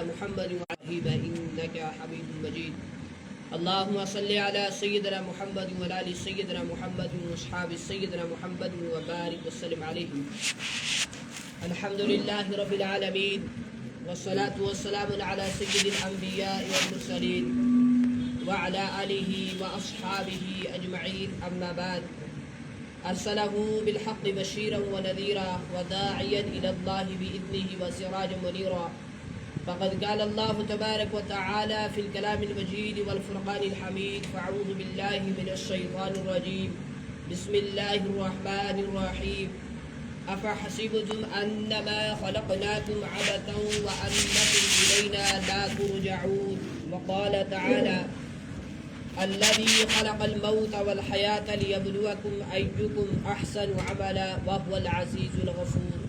محمد وعلى إنك حميد مجيد. اللهم صل على سيدنا محمد وعلى آل سيدنا محمد وأصحاب سيدنا محمد وبارك وسلم عليهم. الحمد لله رب العالمين والصلاة والسلام على سيد الأنبياء والمرسلين وعلى آله وأصحابه أجمعين. أما بعد، أرسله بالحق بشيرا ونذيرا وداعيا إلى الله بإذنه وسراجا منيرا. فقد قال الله تبارك وتعالى في الكلام المجيد والفرقان الحميد: فأعوذ بالله من الشيطان الرجيم، بسم الله الرحمن الرحيم. أفحسبتم أنما خلقناكم عبثا وأنكم إلينا لا ترجعون. وقال تعالى: الذي خلق الموت والحياة ليبلوكم أيكم أحسن عملا وهو العزيز الغفور.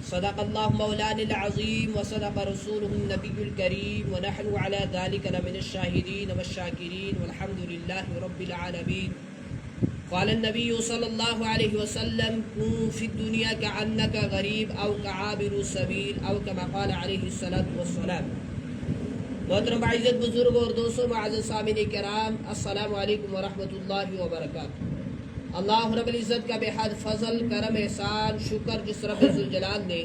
صدق الله مولانا العظيم وصدق رسوله النبي الكريم، ونحن على ذلك لمن الشاهدين والشاكرين والحمد لله رب العالمين. قال النبي صلى الله عليه وسلم: كن في الدنيا كأنك غريب أو كعابر السبيل أو كما قال عليه الصلاة والسلام. محترم عزت بزرگ اور دوستوں، معزز سامعین کرام، السلام علیکم ورحمۃ اللہ وبرکاتہ. اللہ رب العزت کا بے حد فضل، کرم، احسان، شکر جس رب ذوالجلال نے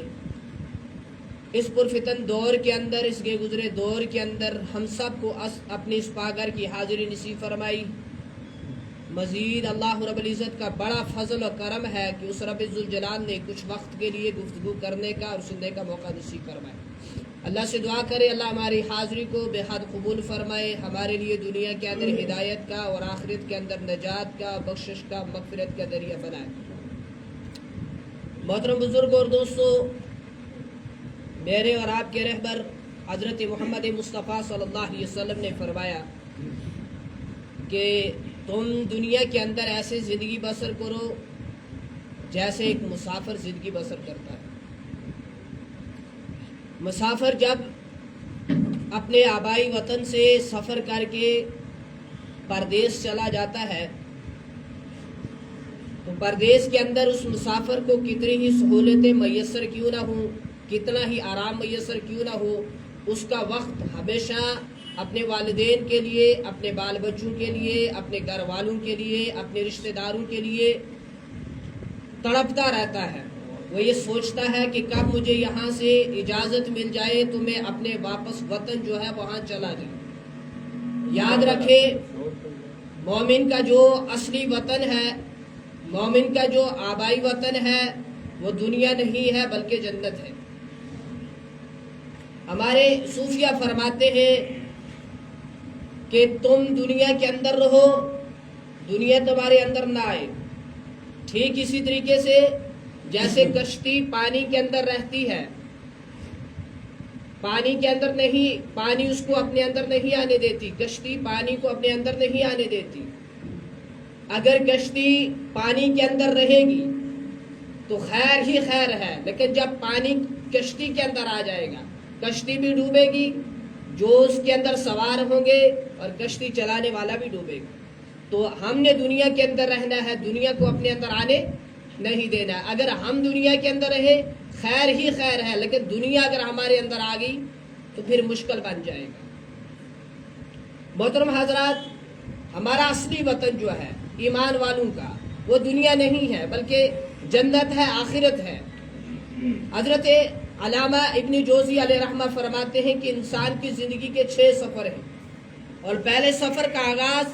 اس پرفتن دور کے اندر، اس کے گزرے دور کے اندر ہم سب کو اپنی اس پاگھر کی حاضری نصیب فرمائی. مزید اللہ رب العزت کا بڑا فضل و کرم ہے کہ اس رب ذوالجلال نے کچھ وقت کے لیے گفتگو کرنے کا اور سننے کا موقع نصیب فرمایا. اللہ سے دعا کرے اللہ ہماری حاضری کو بے حد قبول فرمائے، ہمارے لیے دنیا کے اندر ہدایت کا اور آخرت کے اندر نجات کا، بخشش کا، مغفرت کا ذریعہ بنائے. محترم بزرگ اور دوستو، میرے اور آپ کے رہبر حضرت محمد مصطفیٰ صلی اللہ علیہ وسلم نے فرمایا کہ تم دنیا کے اندر ایسے زندگی بسر کرو جیسے ایک مسافر زندگی بسر کرتا ہے. مسافر جب اپنے آبائی وطن سے سفر کر کے پردیس چلا جاتا ہے تو پردیس کے اندر اس مسافر کو کتنی ہی سہولتیں میسر کیوں نہ ہوں، کتنا ہی آرام میسر کیوں نہ ہو، اس کا وقت ہمیشہ اپنے والدین کے لیے، اپنے بال بچوں کے لیے، اپنے گھر والوں کے لیے، اپنے رشتہ داروں کے لیے تڑپتا رہتا ہے. وہ یہ سوچتا ہے کہ کب مجھے یہاں سے اجازت مل جائے تو میں اپنے واپس وطن جو ہے وہاں چلا جاؤں. یاد رکھے، مومن کا جو اصلی وطن ہے، مومن کا جو آبائی وطن ہے، وہ دنیا نہیں ہے بلکہ جنت ہے. ہمارے صوفیہ فرماتے ہیں کہ تم دنیا کے اندر رہو، دنیا تمہارے اندر نہ آئے. ٹھیک اسی طریقے سے جیسے کشتی پانی کے اندر رہتی ہے، پانی کے اندر نہیں، پانی اس کو اپنے اندر نہیں آنے دیتی، کشتی پانی کو اپنے اندر نہیں آنے دیتی. اگر کشتی پانی کے اندر رہے گی تو خیر ہی خیر ہے، لیکن جب پانی کشتی کے اندر آ جائے گا کشتی بھی ڈوبے گی، جو اس کے اندر سوار ہوں گے اور کشتی چلانے والا بھی ڈوبے گا. تو ہم نے دنیا کے اندر رہنا ہے، دنیا کو اپنے اندر آنے نہیں دینا. اگر ہم دنیا کے اندر رہے خیر ہی خیر ہے، لیکن دنیا اگر ہمارے اندر آ گئی تو پھر مشکل بن جائے گا. محترم حضرات، ہمارا اصلی وطن جو ہے ایمان والوں کا، وہ دنیا نہیں ہے بلکہ جنت ہے، آخرت ہے. حضرت علامہ ابن جوزی علیہ رحمہ فرماتے ہیں کہ انسان کی زندگی کے 6 سفر ہیں، اور پہلے سفر کا آغاز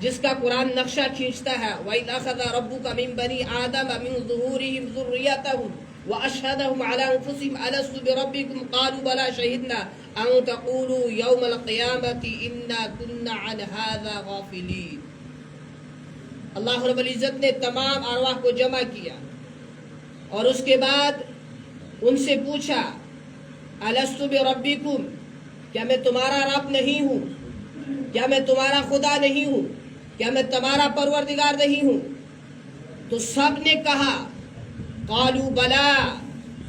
جس کا قرآن نقشہ کھینچتا ہے، وَإِذْ أَخَذَ رَبُّكَ مِنْ بَنِي آدَمَ مِنْ ظُهُورِهِمْ ذُرِّيَّتَهُمْ وَأَشْهَدَهُمْ عَلَى أَنفُسِهِمْ أَلَسْتُ بِرَبِّكُمْ قَالُوا بَلَى شَهِدْنَا أَن تَقُولُوا يَوْمَ الْقِيَامَةِ إِنَّا كُنَّا عَنْ هَذَا غَافِلِينَ. اللہ رب العزت نے تمام ارواح کو جمع کیا اور اس کے بعد ان سے پوچھا: أَلَسْتُ بِرَبِّكُمْ، کیا میں تمہارا رب نہیں ہوں؟ کیا میں تمہارا خدا نہیں ہوں؟ کیا میں تمہارا پروردگار نہیں ہوں؟ تو سب نے کہا قالوا بلا،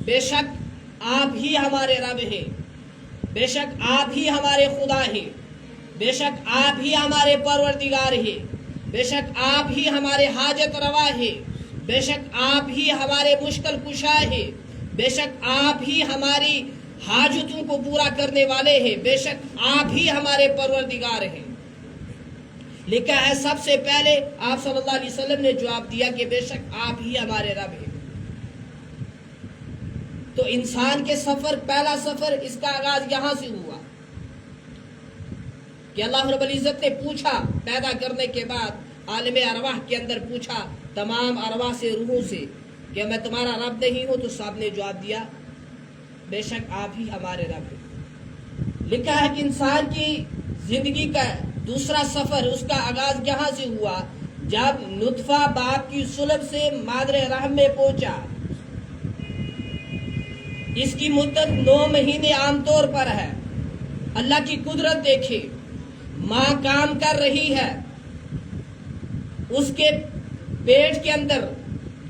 بے شک آپ ہی ہمارے رب ہیں، بے شک آپ ہی ہمارے خدا ہیں، بے شک آپ ہی ہمارے پروردگار ہیں، بے شک آپ ہی ہمارے حاجت روا ہیں، بے شک آپ ہی ہمارے مشکل کشا ہیں، بے شک آپ ہی ہماری حاجتوں کو پورا کرنے والے ہیں، بے شک آپ ہی ہمارے پروردگار ہیں۔ لکھا ہے سب سے پہلے آپ صلی اللہ علیہ وسلم نے جواب دیا کہ بے شک آپ ہی ہمارے رب ہیں۔ تو انسان کے سفر، پہلا سفر اس کا آغاز یہاں سے ہوا کہ اللہ رب العزت نے پوچھا پیدا کرنے کے بعد، عالم ارواح کے اندر پوچھا تمام ارواح سے، روحوں سے کہ میں تمہارا رب نہیں ہوں؟ تو سب نے جواب دیا بے شک آپ ہی ہمارے رب ہیں۔ لکھا ہے کہ انسان کی زندگی کا دوسرا سفر، اس کا آغاز یہاں سے ہوا جب نطفہ باپ کی صلب سے مادر رحم میں پہنچا۔ اس کی مدت 9 مہینے عام طور پر ہے۔ اللہ کی قدرت دیکھے، ماں کام کر رہی ہے، اس کے پیٹ کے اندر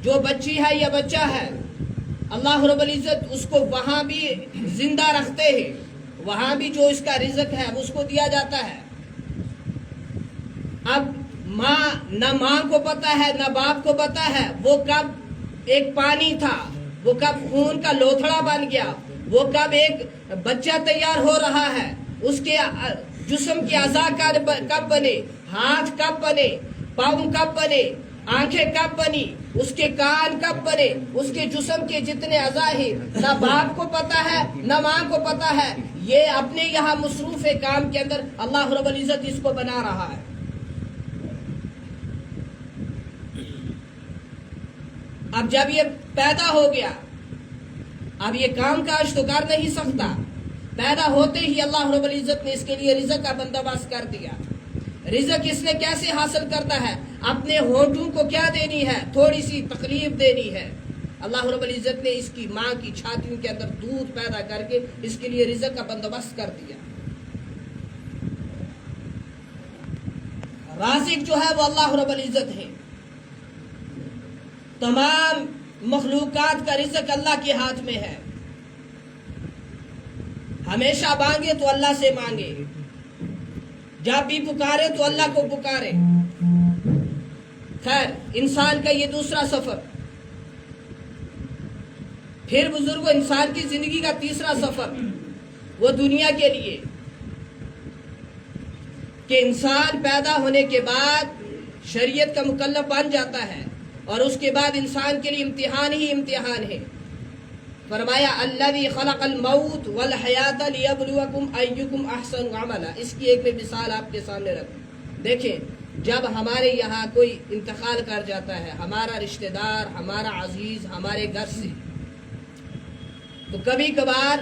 جو بچی ہے یا بچہ ہے، اللہ رب العزت اس کو وہاں بھی زندہ رکھتے ہیں، وہاں بھی جو اس کا رزق ہے اس کو دیا جاتا ہے۔ اب نہ ماں کو پتا ہے نہ باپ کو پتا ہے وہ کب ایک پانی تھا، وہ کب خون کا لوتھڑا بن گیا، وہ کب ایک بچہ تیار ہو رہا ہے، اس کے جسم کے اعضاء کب بنے، ہاتھ کب بنے، پاؤں کب بنے، آنکھیں کب بنی، اس کے کان کب بنے، اس کے جسم کے جتنے اعضاء ہیں نہ باپ کو پتا ہے نہ ماں کو پتا ہے۔ یہ اپنے یہاں مصروف کام کے اندر اللہ رب العزت اس کو بنا رہا ہے۔ اب جب یہ پیدا ہو گیا، اب یہ کام کاج تو کر نہیں سکتا، پیدا ہوتے ہی اللہ رب العزت نے اس کے لیے رزق کا بندوبست کر دیا۔ رزق اس نے کیسے حاصل کرتا ہے؟ اپنے ہونٹوں کو کیا دینی ہے؟ تھوڑی سی تکلیف دینی ہے۔ اللہ رب العزت نے اس کی ماں کی چھاتیوں کے اندر دودھ پیدا کر کے اس کے لیے رزق کا بندوبست کر دیا۔ رازق جو ہے وہ اللہ رب العزت ہے۔ تمام مخلوقات کا رزق اللہ کے ہاتھ میں ہے۔ ہمیشہ مانگے تو اللہ سے مانگے، جب بھی پکارے تو اللہ کو پکارے۔ خیر، انسان کا یہ دوسرا سفر۔ پھر بزرگوں، انسان کی زندگی کا تیسرا سفر وہ دنیا کے لیے، کہ انسان پیدا ہونے کے بعد شریعت کا مکلف بن جاتا ہے، اور اس کے بعد انسان کے لیے امتحان ہی امتحان ہے۔ فرمایا الذی خلق الموت والحیات لیبلوکم ایکم احسن عملا۔ اس کی ایک میں مثال آپ کے سامنے رکھ دیکھیں، جب ہمارے یہاں کوئی انتقال کر جاتا ہے، ہمارا رشتہ دار، ہمارا عزیز ہمارے گھر سے، تو کبھی کبھار،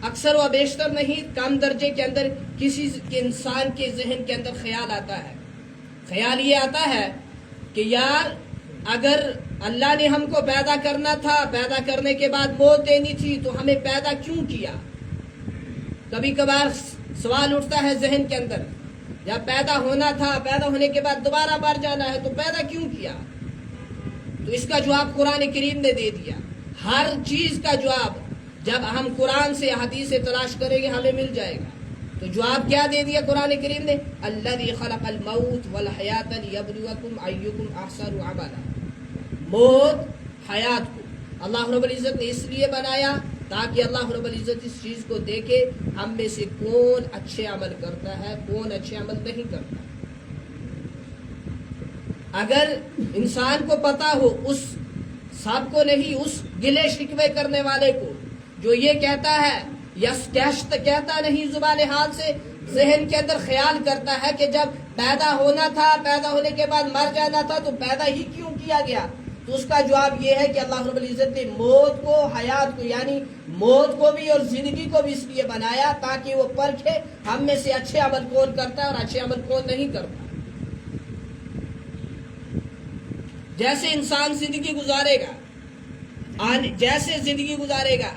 اکثر و بیشتر نہیں، کم درجے کے اندر کسی انسان کے ذہن کے اندر خیال آتا ہے۔ خیال یہ آتا ہے کہ یار اگر اللہ نے ہم کو پیدا کرنا تھا، پیدا کرنے کے بعد موت دینی تھی، تو ہمیں پیدا کیوں کیا؟ کبھی کبھار سوال اٹھتا ہے ذہن کے اندر، جب پیدا ہونا تھا، پیدا ہونے کے بعد دوبارہ مر جانا ہے، تو پیدا کیوں کیا؟ تو اس کا جواب قرآن کریم نے دے دیا۔ ہر چیز کا جواب جب ہم قرآن سے، حدیث سے تلاش کریں گے ہمیں مل جائے گا۔ تو جواب کیا دے دیا قرآن کریم نے؟ الذی خلق الموت والحیات لیبلوکم ایکم احسن عملا۔ موت، حیات کو اللہ رب العزت نے اس لیے بنایا تاکہ اللہ رب العزت اس چیز کو دیکھے ہم میں سے کون اچھے عمل کرتا ہے، کون اچھے عمل نہیں کرتا۔ اگر انسان کو پتا ہو، اس سب کو نہیں، اس گلے شکوے کرنے والے کو جو یہ کہتا ہے، یس کہتا نہیں زبان حال سے، ذہن کے اندر خیال کرتا ہے کہ جب پیدا ہونا تھا، پیدا ہونے کے بعد مر جانا تھا، تو پیدا ہی کیوں کیا گیا؟ تو اس کا جواب یہ ہے کہ اللہ رب العزت نے موت کو، حیات کو، یعنی موت کو بھی اور زندگی کو بھی اس لیے بنایا تاکہ وہ پرکھے ہم میں سے اچھے عمل کون کرتا ہے اور اچھے عمل کون نہیں کرتا۔ جیسے انسان زندگی گزارے گا، جیسے زندگی گزارے گا،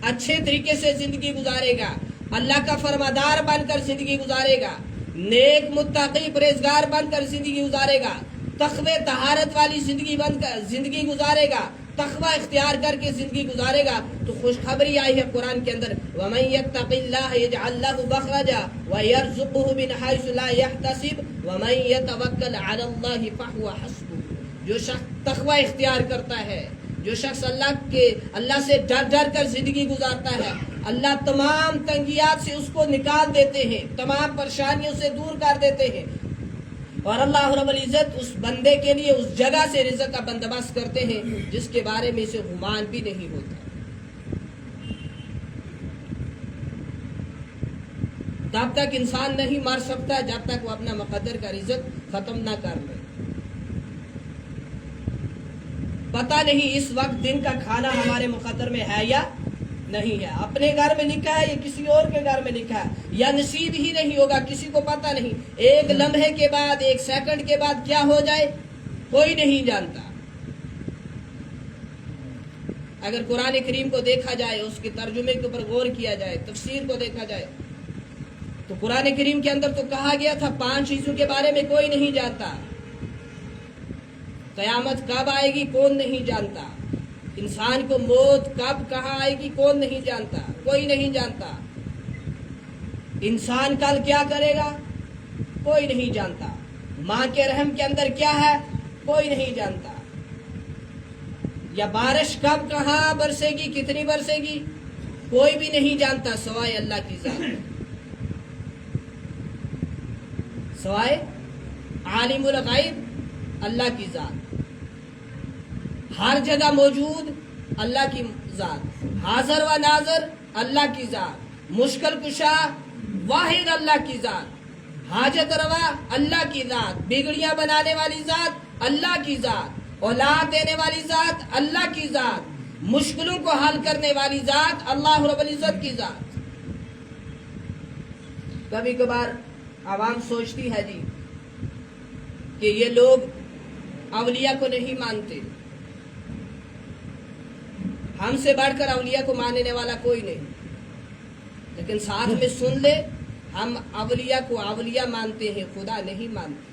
اچھے طریقے سے زندگی گزارے گا، اللہ کا فرمادار بن کر زندگی گزارے گا، نیک متقی پرہیزگار بن کر زندگی گزارے گا، تقوی طہارت والی زندگی بن کر زندگی گزارے گا، تقوی اختیار کر کے زندگی گزارے گا، تو خوشخبری آئی ہے قرآن کے اندر، وَمَن يَتَّقِ اللَّهَ يَجْعَل لَّهُ مَخْرَجًا وَيَرْزُقْهُ مِنْ حَيْثُ لَا يَحْتَسِبُ وَمَن يَتَوَكَّلْ عَلَى اللَّهِ فَهُوَ حَسْبُهُ۔ جو شخص تقوی اختیار کرتا ہے، جو شخص اللہ سے ڈر ڈر کر زندگی گزارتا ہے، اللہ تمام تنگیات سے اس کو نکال دیتے ہیں، تمام پریشانیوں سے دور کر دیتے ہیں، اور اللہ رب العزت اس بندے کے لیے اس جگہ سے رزق کا بندوبست کرتے ہیں جس کے بارے میں اسے گمان بھی نہیں ہوتا۔ تب تک انسان نہیں مر سکتا جب تک وہ اپنا مقدر کا رزق ختم نہ کر لے۔ پتہ نہیں اس وقت دن کا کھانا ہمارے مقدر میں ہے یا نہیں ہے، اپنے گھر میں لکھا ہے یا کسی اور کے گھر میں لکھا ہے، یا نصیب ہی نہیں ہوگا، کسی کو پتہ نہیں۔ ایک لمحے کے بعد، ایک سیکنڈ کے بعد کیا ہو جائے کوئی نہیں جانتا۔ اگر قرآن کریم کو دیکھا جائے، اس کے ترجمے کے اوپر غور کیا جائے، تفسیر کو دیکھا جائے، تو قرآن کریم کے اندر تو کہا گیا تھا 5 چیزوں کے بارے میں کوئی نہیں جانتا۔ قیامت کب آئے گی کون نہیں جانتا، انسان کو موت کب کہاں آئے گی کون نہیں جانتا، کوئی نہیں جانتا۔ انسان کل کیا کرے گا کوئی نہیں جانتا، ماں کے رحم کے اندر کیا ہے کوئی نہیں جانتا، یا بارش کب کہاں برسے گی کتنی برسے گی کوئی بھی نہیں جانتا سوائے اللہ کی ذات، سوائے عالم الغیب اللہ کی ذات، ہر جگہ موجود اللہ کی ذات، حاضر و ناظر اللہ کی ذات، مشکل کشا واحد اللہ کی ذات، حاجت روا اللہ کی ذات، بگڑیاں بنانے والی ذات اللہ کی ذات، اولاد دینے والی ذات اللہ کی ذات، مشکلوں کو حل کرنے والی ذات اللہ رب العزت کی ذات۔ کبھی کبھار عوام سوچتی ہے جی کہ یہ لوگ اولیاء کو نہیں مانتے، ہم سے بڑھ کر اولیاء کو ماننے والا کوئی نہیں، لیکن ساتھ میں سن لے، ہم اولیاء کو اولیاء مانتے ہیں، خدا نہیں مانتے۔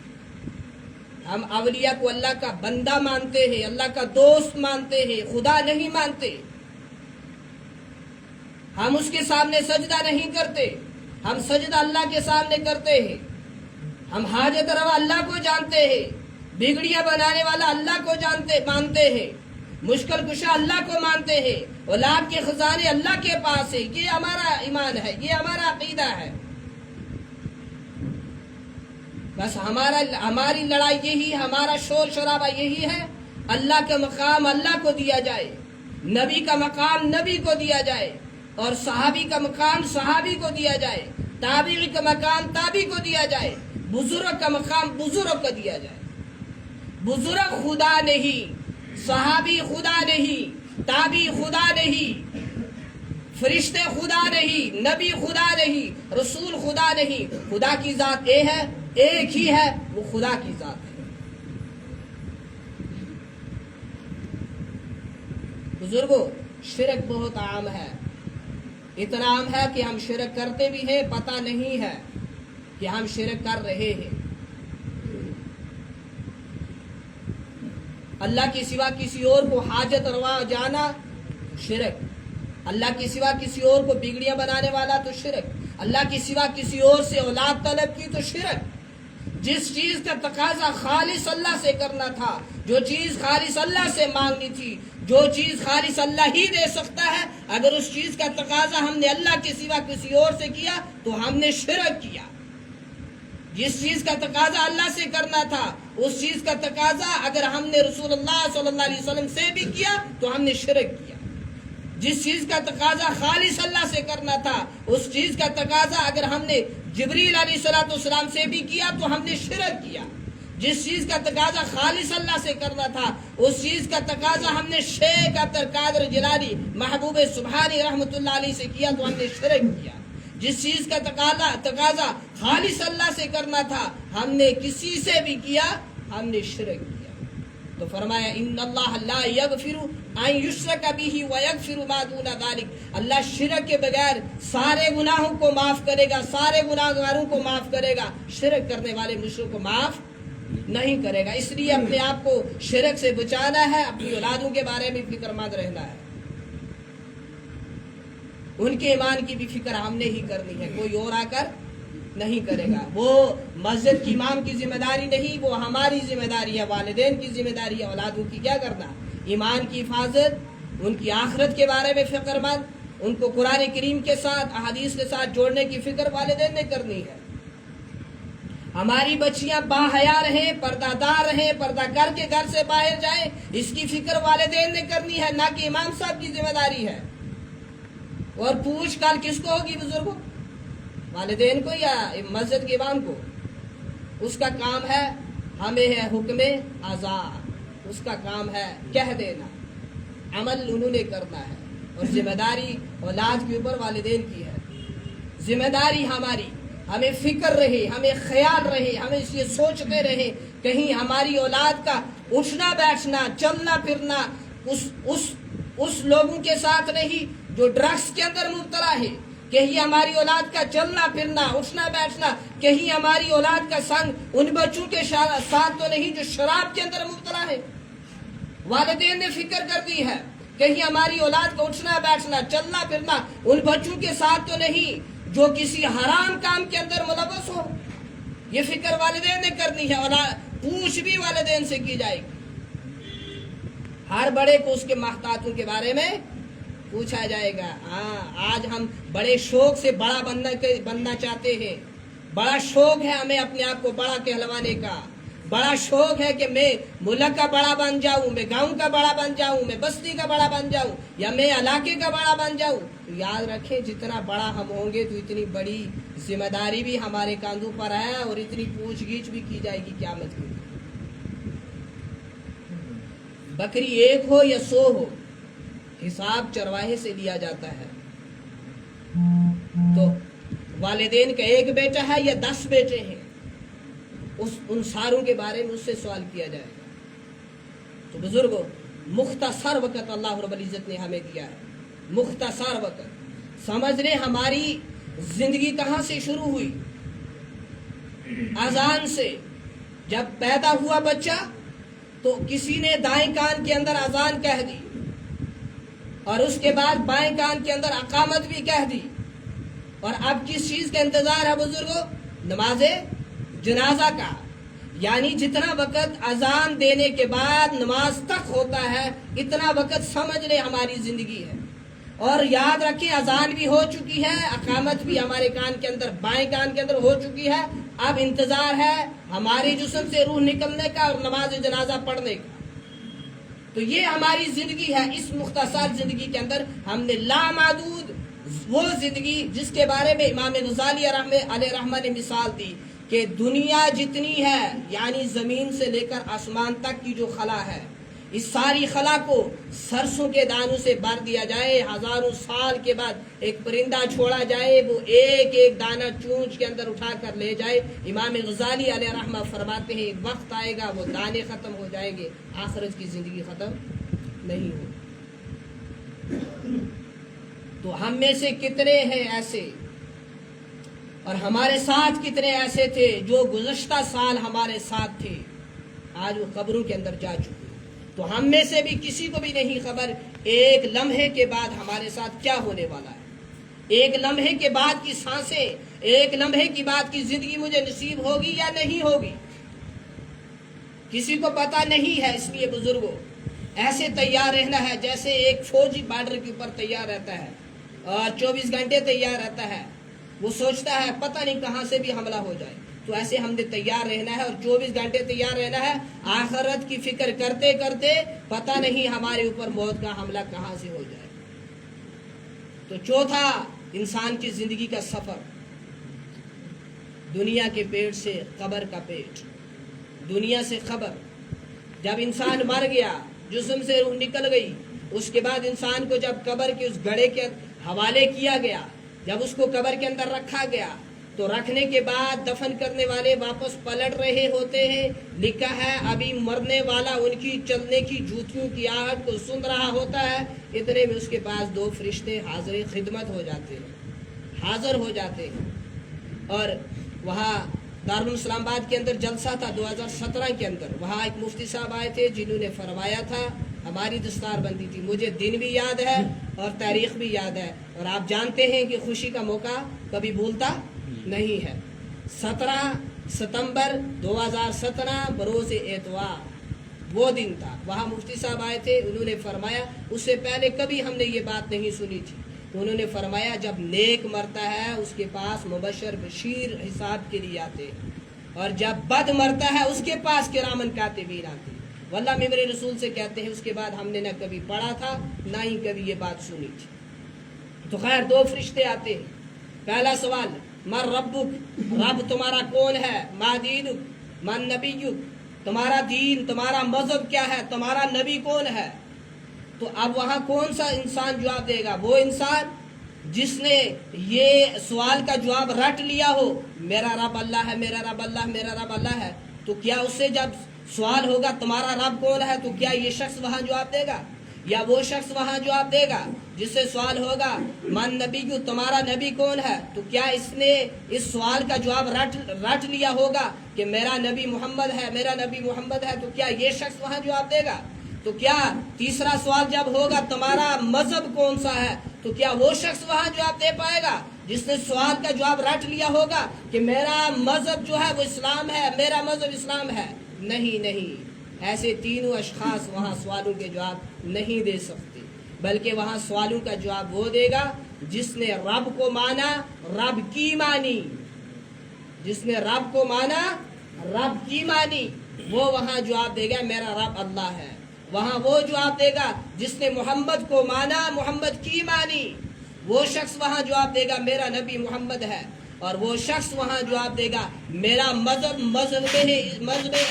ہم اولیاء کو اللہ کا بندہ مانتے ہیں، اللہ کا دوست مانتے ہیں، خدا نہیں مانتے۔ ہم اس کے سامنے سجدہ نہیں کرتے، ہم سجدہ اللہ کے سامنے کرتے ہیں۔ ہم حاجت روا اللہ کو جانتے ہیں، بگڑیاں بنانے والا اللہ کو مانتے ہیں، مشکل کشا اللہ کو مانتے ہیں، اولاد کے خزانے اللہ کے پاس ہے۔ یہ ہمارا ایمان ہے، یہ ہمارا عقیدہ ہے۔ بس ہماری لڑائی یہی، ہمارا شور شرابہ یہی ہے، اللہ کا مقام اللہ کو دیا جائے، نبی کا مقام نبی کو دیا جائے، اور صحابی کا مقام صحابی کو دیا جائے، تابعی کا مقام تابعی کو دیا جائے، بزرگ کا مقام بزرگ کو دیا جائے۔ بزرگ خدا نہیں، صحابی خدا نہیں، تابعی خدا نہیں، فرشتے خدا نہیں، نبی خدا نہیں، رسول خدا نہیں۔ خدا کی ذات ایک ہی ہے، وہ خدا کی ذات ہے۔ بزرگوں، شرک بہت عام ہے، اتنا عام ہے کہ ہم شرک کرتے بھی ہیں، پتہ نہیں ہے کہ ہم شرک کر رہے ہیں۔ اللہ کے سوا کسی اور کو حاجت روا جانا شرک، اللہ کے سوا کسی اور کو بگڑیاں بنانے والا تو شرک، اللہ کے سوا کسی اور سے اولاد طلب کی تو شرک۔ جس چیز کا تقاضا خالص اللہ سے کرنا تھا، جو چیز خالص اللہ سے مانگنی تھی، جو چیز خالص اللہ ہی دے سکتا ہے، اگر اس چیز کا تقاضا ہم نے اللہ کے سوا کسی اور سے کیا تو ہم نے شرک کیا۔ جس چیز کا تقاضا اللہ سے کرنا تھا، اس چیز کا تقاضا اگر ہم نے رسول اللہ صلی اللہ علیہ وسلم سے بھی کیا تو ہم نے شرک کیا۔ جس چیز کا تقاضا خالص اللہ سے کرنا تھا، اس چیز کا تقاضا اگر ہم نے جبریل علیہ السلام سے بھی کیا تو ہم نے شرک کیا۔ جس چیز کا تقاضا خالص اللہ سے کرنا تھا، اس چیز کا تقاضا ہم نے شیخ عبد القادر جیلانی محبوب سبحانی رحمۃ اللہ علیہ سے کیا تو ہم نے شرک کیا۔ جس چیز کا تقاضا خالص اللہ سے کرنا تھا، ہم نے کسی سے بھی کیا، ہم نے شرک کیا۔ تو فرمایا ان اللہ لا یغفر ان یشرک بہ ویغفر ما دون ذلک، اللہ شرک کے بغیر سارے گناہوں کو معاف کرے گا، سارے گناہگاروں کو معاف کرے گا، شرک کرنے والے مشرک کو معاف نہیں کرے گا۔ اس لیے اپنے آپ کو شرک سے بچانا ہے، اپنی اولادوں کے بارے میں فکر مند رہنا ہے، ان کے ایمان کی بھی فکر ہم نے ہی کرنی ہے، کوئی اور آ کر نہیں کرے گا۔ وہ مسجد کی امام کی ذمہ داری نہیں، وہ ہماری ذمہ داری ہے، والدین کی ذمہ داری ہے، اولادوں کی کیا کرنا، ایمان کی حفاظت، ان کی آخرت کے بارے میں فکر مند، ان کو قرآن کریم کے ساتھ احادیث کے ساتھ جوڑنے کی فکر والدین نے کرنی ہے۔ ہماری بچیاں باحیا رہیں، پردہ دار رہیں، پردہ کر کے گھر سے باہر جائیں، اس کی فکر والدین نے کرنی ہے، نہ کہ امام صاحب کی ذمہ داری ہے۔ اور پوچھ کل کس کو ہوگی بزرگوں؟ والدین کو یا مسجد کے امام کو؟ اس کا کام ہے، ہمیں ہے حکم آزاد، اس کا کام ہے کہہ دینا، عمل انہوں نے کرنا ہے، اور ذمہ داری اولاد کے اوپر والدین کی ہے۔ ذمہ داری ہماری، ہمیں فکر رہے، ہمیں خیال رہے، ہمیں اس لیے سوچتے رہے کہیں ہماری اولاد کا اٹھنا بیٹھنا، چلنا پھرنا اس لوگوں کے ساتھ نہیں جو ڈرگس کے اندر مبتلا ہے، کہیں ہماری اولاد کا چلنا پھرنا، اٹھنا بیٹھنا، کہیں ہماری اولاد کا سنگ ان بچوں کے ساتھ تو نہیں جو شراب کے اندر مبتلا ہے۔ والدین نے فکر کر دی ہے کہیں ہماری اولاد کا اٹھنا بیٹھنا، چلنا پھرنا ان بچوں کے ساتھ تو نہیں جو کسی حرام کام کے اندر ملوث ہو۔ یہ فکر والدین نے کرنی ہے، اور پوچھ بھی والدین سے کی جائے گی۔ ہر بڑے کو اس کے محتاطوں کے بارے میں پوچھا جائے گا۔ ہاں، آج ہم بڑے شوق سے بڑا بننا چاہتے ہیں، بڑا شوق ہے ہمیں اپنے آپ کو بڑا کہلوانے کا، بڑا شوق ہے کہ میں ملک کا بڑا بن جاؤں، میں گاؤں کا بڑا بن جاؤں، میں بستی کا بڑا بن جاؤں، یا میں علاقے کا بڑا بن جاؤں۔ تو یاد رکھیں جتنا بڑا ہم ہوں گے تو اتنی بڑی ذمہ داری بھی ہمارے کاندھوں پر ہے، اور اتنی پوچھ گچھ بھی کی جائے گی قیامت کے دن۔ بکری ایک ہو یا 100 ہو، حساب چرواہے سے لیا جاتا ہے۔ تو والدین کا ایک بیٹا ہے یا 10 بیٹے ہیں، ان ساروں کے بارے میں اس سے سوال کیا جائے گا۔ تو بزرگوں، مختصر وقت اللہ رب العزت نے ہمیں دیا ہے، مختصر وقت سمجھ لیں ہماری زندگی کہاں سے شروع ہوئی؟ اذان سے۔ جب پیدا ہوا بچہ تو کسی نے دائیں کان کے اندر اذان کہہ دی، اور اس کے بعد بائیں کان کے اندر اقامت بھی کہہ دی، اور اب کس چیز کا انتظار ہے بزرگوں؟ نماز جنازہ کا۔ یعنی جتنا وقت اذان دینے کے بعد نماز تک ہوتا ہے، اتنا وقت سمجھ لیں ہماری زندگی ہے۔ اور یاد رکھیں اذان بھی ہو چکی ہے، اقامت بھی ہمارے کان کے اندر، بائیں کان کے اندر ہو چکی ہے۔ اب انتظار ہے ہمارے جسم سے روح نکلنے کا اور نماز جنازہ پڑھنے کا۔ تو یہ ہماری زندگی ہے۔ اس مختصر زندگی کے اندر ہم نے لامحدود وہ زندگی جس کے بارے میں امام غزالی علیہ رحمہ نے مثال دی کہ دنیا جتنی ہے، یعنی زمین سے لے کر آسمان تک کی جو خلا ہے، اس ساری خلا کو سرسوں کے دانوں سے بھر دیا جائے، ہزاروں سال کے بعد ایک پرندہ چھوڑا جائے، وہ ایک ایک دانہ چونچ کے اندر اٹھا کر لے جائے۔ امام غزالی علیہ رحمہ فرماتے ہیں وقت آئے گا وہ دانے ختم ہو جائیں گے، آخرت کی زندگی ختم نہیں ہو۔ تو ہم میں سے کتنے ہیں ایسے، اور ہمارے ساتھ کتنے ایسے تھے جو گزشتہ سال ہمارے ساتھ تھے، آج وہ قبروں کے اندر جا چکے۔ تو ہم میں سے بھی کسی کو بھی نہیں خبر ایک لمحے کے بعد ہمارے ساتھ کیا ہونے والا ہے، ایک لمحے کے بعد کی سانسیں، ایک لمحے کی بعد کی زندگی مجھے نصیب ہوگی یا نہیں ہوگی، کسی کو پتہ نہیں ہے۔ اس لیے بزرگوں، ایسے تیار رہنا ہے جیسے ایک فوجی بارڈر کے اوپر تیار رہتا ہے اور 24 گھنٹے تیار رہتا ہے، وہ سوچتا ہے پتہ نہیں کہاں سے بھی حملہ ہو جائے۔ تو ایسے ہم نے تیار رہنا ہے اور 24 گھنٹے تیار رہنا ہے، آخرت کی فکر کرتے کرتے پتہ نہیں ہمارے اوپر موت کا حملہ کہاں سے ہو جائے۔ تو چوتھا، انسان کی زندگی کا سفر، دنیا کے پیٹ سے قبر کا پیٹ، دنیا سے قبر۔ جب انسان مر گیا، جسم سے روح نکل گئی، اس کے بعد انسان کو جب قبر کے اس گڑھے کے حوالے کیا گیا، جب اس کو قبر کے اندر رکھا گیا، تو رکھنے کے بعد دفن کرنے والے واپس پلٹ رہے ہوتے ہیں، لکھا ہے ابھی مرنے والا ان کی چلنے کی جوتیوں کی آہٹ کو سن رہا ہوتا ہے، اتنے میں اس کے پاس 2 فرشتے حاضر خدمت ہو جاتے ہیں، حاضر ہو جاتے ہیں۔ اور وہاں دارالاسلام آباد کے اندر جلسہ تھا 2017 کے اندر، وہاں ایک مفتی صاحب آئے تھے جنہوں نے فرمایا تھا، ہماری دستار بندی تھی، مجھے دن بھی یاد ہے اور تاریخ بھی یاد ہے، اور آپ جانتے ہیں کہ خوشی کا موقع کبھی بھولتا نہیں ہے۔ 17 ستمبر 2017 بروز اتوار وہ دن تھا. وہاں مفتی صاحب آئے تھے, انہوں نے فرمایا اس سے پہلے کبھی ہم نے یہ بات نہیں سنی تھی. انہوں نے فرمایا جب نیک مرتا ہے اس کے پاس مبشر بشیر حساب کے لیے آتے ہیں, اور جب بد مرتا ہے اس کے پاس کرامن کاتبین آتے ہیں. واللہ میں میرے رسول سے کہتے ہیں اس کے بعد ہم نے نہ کبھی پڑھا تھا نہ ہی کبھی یہ بات سنی تھی. تو خیر 2 فرشتے آتے ہیں. پہلا سوال من ربک, رب تمہارا کون ہے؟ ما دینک من نبیک, تمہارا دین تمہارا مذہب کیا ہے, تمہارا نبی کون ہے؟ تو اب وہاں کون سا انسان جواب دے گا؟ وہ انسان جس نے یہ سوال کا جواب رٹ لیا ہو, میرا رب اللہ ہے, میرا رب اللہ, میرا رب اللہ ہے. تو کیا اس سے جب سوال ہوگا تمہارا رب کون ہے, تو کیا یہ شخص وہاں جواب دے گا؟ یا وہ شخص وہاں جواب دے گا جس سے سوال ہوگا من نبی کو, تمہارا نبی کون ہے؟ تو کیا اس نے اس سوال کا جواب رٹ لیا ہوگا کہ میرا نبی محمد ہے, میرا نبی محمد ہے؟ تو کیا یہ شخص وہاں جواب دے گا؟ تو کیا تیسرا سوال جب ہوگا تمہارا مذہب کون سا ہے, تو کیا وہ شخص وہاں جواب دے پائے گا جس نے سوال کا جواب رٹ لیا ہوگا کہ میرا مذہب جو ہے وہ اسلام ہے, میرا مذہب اسلام ہے؟ نہیں, ایسے تینوں اشخاص وہاں سوالوں کے جواب نہیں دے سکتے, بلکہ وہاں سوالوں کا جواب وہ دے گا جس نے رب کو مانا, رب کی مانی. جس نے رب کو مانا, رب کی مانی, وہ وہاں جواب دے گا میرا رب اللہ ہے. وہاں وہ جواب دے گا جس نے محمد کو مانا, محمد کی مانی, وہ شخص وہاں جواب دے گا میرا نبی محمد ہے. اور وہ شخص وہاں جواب دے گا میرا مذہب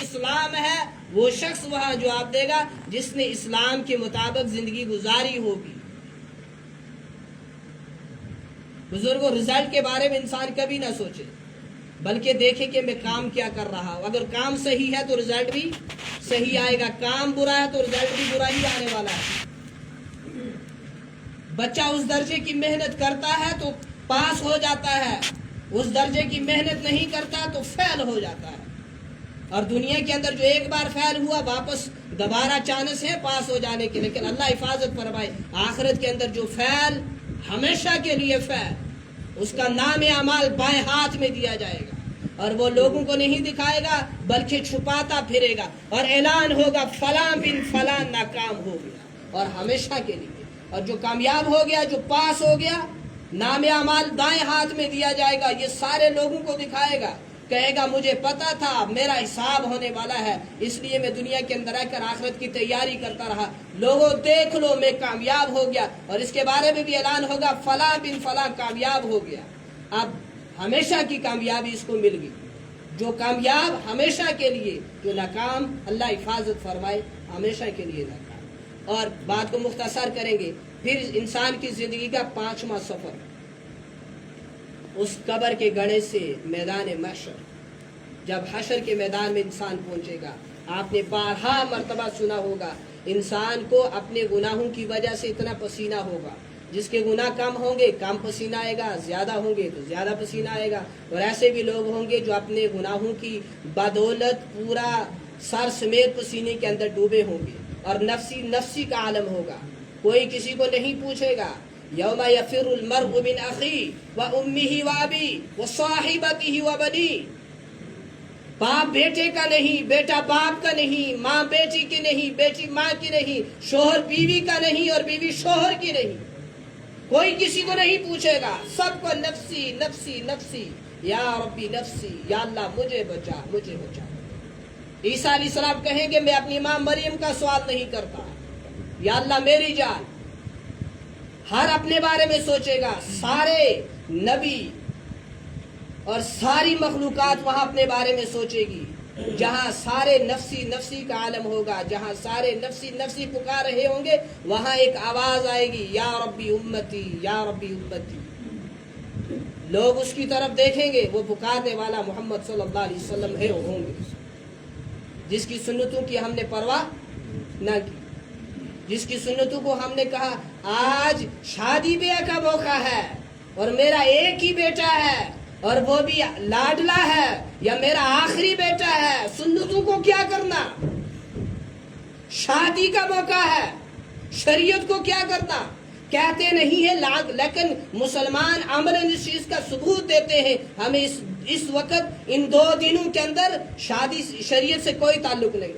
اسلام ہے. وہ شخص وہاں جواب دے گا جس نے اسلام کے مطابق زندگی گزاری ہوگی. بزرگوں, رزلٹ کے بارے میں انسان کبھی نہ سوچے, بلکہ دیکھے کہ میں کام کیا کر رہا ہوں. اگر کام صحیح ہے تو رزلٹ بھی صحیح آئے گا, کام برا ہے تو رزلٹ بھی برا ہی آنے والا ہے. بچہ اس درجے کی محنت کرتا ہے تو پاس ہو جاتا ہے, اس درجے کی محنت نہیں کرتا تو فیل ہو جاتا ہے. اور دنیا کے اندر جو ایک بار فیل ہوا واپس دوبارہ چانس ہے پاس ہو جانے کے, لیکن اللہ حفاظت فرمائے. آخرت کے اندر جو فیل ہمیشہ کے لیے فیل, اس کا نام اعمال بائیں ہاتھ میں دیا جائے گا, اور وہ لوگوں کو نہیں دکھائے گا بلکہ چھپاتا پھرے گا, اور اعلان ہوگا فلاں بن فلاں ناکام ہو گیا, اور ہمیشہ کے لیے. اور جو کامیاب ہو گیا, جو پاس ہو گیا, نام اعمال دائیں ہاتھ میں دیا جائے گا, یہ سارے لوگوں کو دکھائے گا, کہے گا مجھے پتا تھا میرا حساب ہونے والا ہے, اس لیے میں دنیا کے اندر رہ کر آخرت کی تیاری کرتا رہا. لوگوں دیکھ لو میں کامیاب ہو گیا, اور اس کے بارے میں بھی اعلان ہوگا فلاں بن فلاں کامیاب ہو گیا. اب ہمیشہ کی کامیابی اس کو مل گئی. جو کامیاب ہمیشہ کے لیے, جو ناکام اللہ حفاظت فرمائے ہمیشہ کے لیے ناکام. اور بات کو مختصر کریں گے, پھر انسان کی زندگی کا 5واں سفر, اس قبر کے گڑھے سے میدان محشر. جب حشر کے میدان میں انسان پہنچے گا, آپ نے بارہا مرتبہ سنا ہوگا, انسان کو اپنے گناہوں کی وجہ سے اتنا پسینہ ہوگا, جس کے گناہ کم ہوں گے کم پسینہ آئے گا, زیادہ ہوں گے تو زیادہ پسینہ آئے گا. اور ایسے بھی لوگ ہوں گے جو اپنے گناہوں کی بدولت پورا سر سمیت پسینے کے اندر ڈوبے ہوں گے, اور نفسی کا عالم ہوگا, کوئی کسی کو نہیں پوچھے گا. یوم یفر المرء من اخی و امہ و ابی و صاحبتہ و بنی. باپ بیٹے کا نہیں, بیٹا باپ کا نہیں, ماں بیٹی کی نہیں, بیٹی ماں کی نہیں, شوہر بیوی کا نہیں, اور بیوی شوہر کی نہیں. کوئی کسی کو نہیں پوچھے گا, سب کو نفسی نفسی نفسی, یا ربی نفسی, یا اللہ مجھے بچا, مجھے بچا. عیسیٰ علیہ السلام کہیں گے میں اپنی ماں مریم کا سوال نہیں کرتا, یا اللہ میری جان. ہر اپنے بارے میں سوچے گا, سارے نبی اور ساری مخلوقات وہاں اپنے بارے میں سوچے گی. جہاں سارے نفسی نفسی کا عالم ہوگا, جہاں سارے نفسی نفسی پکار رہے ہوں گے, وہاں ایک آواز آئے گی یا ربی امتی, یا ربی امتی. لوگ اس کی طرف دیکھیں گے, وہ پکارنے والا محمد صلی اللہ علیہ وسلم ہے ہوں گے, جس کی سنتوں کی ہم نے پرواہ نہ کی, جس کی سنتوں کو ہم نے کہا آج شادی بیاہ کا موقع ہے اور میرا ایک ہی بیٹا ہے اور وہ بھی لاڈلا ہے, یا میرا آخری بیٹا ہے, سنتوں کو کیا کرنا؟ شادی کا موقع ہے, شریعت کو کیا کرنا؟ کہتے نہیں ہے, لیکن مسلمان عملاً اس چیز کا ثبوت دیتے ہیں. ہمیں اس وقت ان 2 دنوں کے اندر شادی شریعت سے کوئی تعلق نہیں.